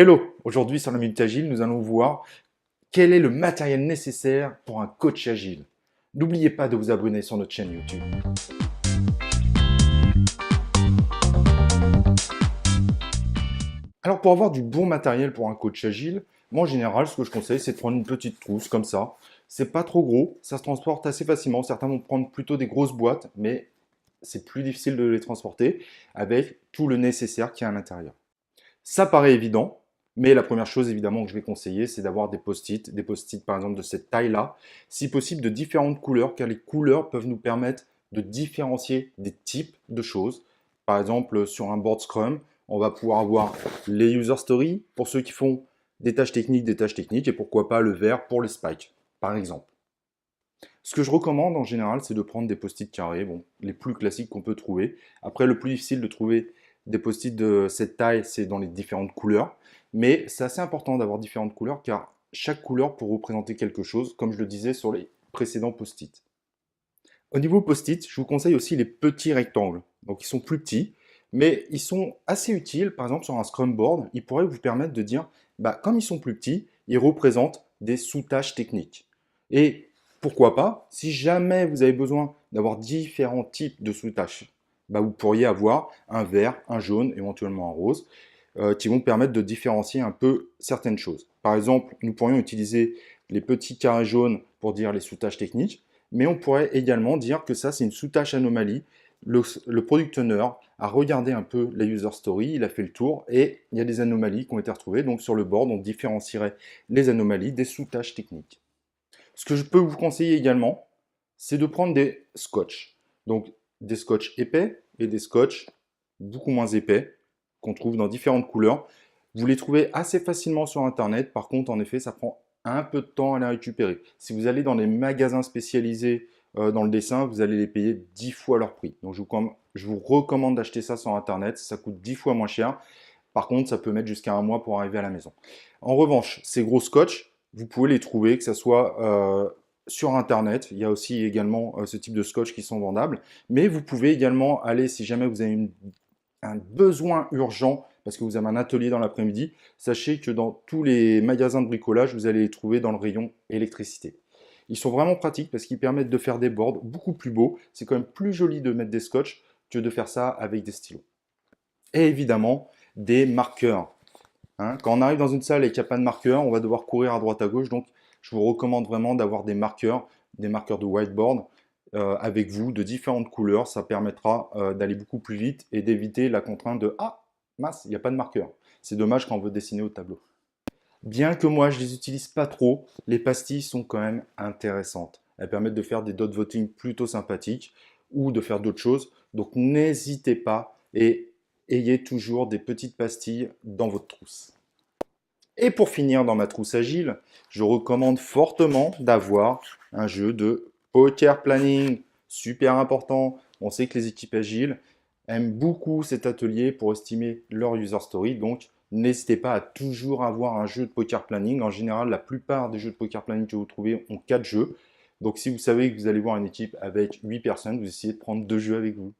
Hello! Aujourd'hui sur la Minute Agile, nous allons voir quel est le matériel nécessaire pour un coach agile. N'oubliez pas de vous abonner sur notre chaîne YouTube. Alors pour avoir du bon matériel pour un coach agile, moi en général ce que je conseille c'est de prendre une petite trousse comme ça. C'est pas trop gros, ça se transporte assez facilement. Certains vont prendre plutôt des grosses boîtes, mais c'est plus difficile de les transporter avec tout le nécessaire qu'il y a à l'intérieur. Ça paraît évident, mais la première chose évidemment que je vais conseiller, c'est d'avoir des post-it par exemple de cette taille-là, si possible de différentes couleurs, car les couleurs peuvent nous permettre de différencier des types de choses. Par exemple, sur un board Scrum, on va pouvoir avoir les user stories pour ceux qui font des tâches techniques, et pourquoi pas le vert pour les spikes, par exemple. Ce que je recommande en général, c'est de prendre des post-it carrés, bon, les plus classiques qu'on peut trouver. Après, le plus difficile de trouver des post-it de cette taille, c'est dans les différentes couleurs. Mais c'est assez important d'avoir différentes couleurs car chaque couleur peut représenter quelque chose, comme je le disais sur les précédents post-it. Au niveau post-it, je vous conseille aussi les petits rectangles. Donc ils sont plus petits, mais ils sont assez utiles. Par exemple, sur un Scrum Board, ils pourraient vous permettre de dire, comme ils sont plus petits, ils représentent des sous-tâches techniques. Et pourquoi pas, si jamais vous avez besoin d'avoir différents types de sous-tâches, vous pourriez avoir un vert, un jaune, éventuellement un rose, qui vont permettre de différencier un peu certaines choses. Par exemple, nous pourrions utiliser les petits carrés jaunes pour dire les sous-tâches techniques, mais on pourrait également dire que ça, c'est une sous-tâche anomalie. Le product owner a regardé un peu la user story, il a fait le tour et il y a des anomalies qui ont été retrouvées. Donc sur le board, on différencierait les anomalies des sous-tâches techniques. Ce que je peux vous conseiller également, c'est de prendre des scotch. Donc des scotch épais et des scotch beaucoup moins épais qu'on trouve dans différentes couleurs. Vous les trouvez assez facilement sur Internet. Par contre, en effet, ça prend un peu de temps à les récupérer. Si vous allez dans les magasins spécialisés dans le dessin, vous allez les payer 10 fois leur prix. Donc, je vous recommande d'acheter ça sur Internet. Ça coûte 10 fois moins cher. Par contre, ça peut mettre jusqu'à un mois pour arriver à la maison. En revanche, ces gros scotch, vous pouvez les trouver, que ce soit sur Internet. Il y a aussi également ce type de scotch qui sont vendables. Mais vous pouvez également aller, si jamais vous avez un besoin urgent, parce que vous avez un atelier dans l'après-midi, sachez que dans tous les magasins de bricolage, vous allez les trouver dans le rayon électricité. Ils sont vraiment pratiques parce qu'ils permettent de faire des boards beaucoup plus beaux. C'est quand même plus joli de mettre des scotch que de faire ça avec des stylos. Et évidemment, des marqueurs. Quand on arrive dans une salle et qu'il n'y a pas de marqueur, on va devoir courir à droite à gauche. Donc, je vous recommande vraiment d'avoir des marqueurs de whiteboard avec vous de différentes couleurs. Ça permettra d'aller beaucoup plus vite et d'éviter la contrainte de «Ah, mince, il n'y a pas de marqueur». C'est dommage quand on veut dessiner au tableau. Bien que moi, je ne les utilise pas trop, les pastilles sont quand même intéressantes. Elles permettent de faire des dot voting plutôt sympathiques ou de faire d'autres choses. Donc, n'hésitez pas et ayez toujours des petites pastilles dans votre trousse. Et pour finir dans ma trousse agile, je recommande fortement d'avoir un jeu de poker planning. Super important. On sait que les équipes agiles aiment beaucoup cet atelier pour estimer leur user story. Donc, n'hésitez pas à toujours avoir un jeu de poker planning. En général, la plupart des jeux de poker planning que vous trouvez ont 4 jeux. Donc, si vous savez que vous allez voir une équipe avec 8 personnes, vous essayez de prendre 2 jeux avec vous.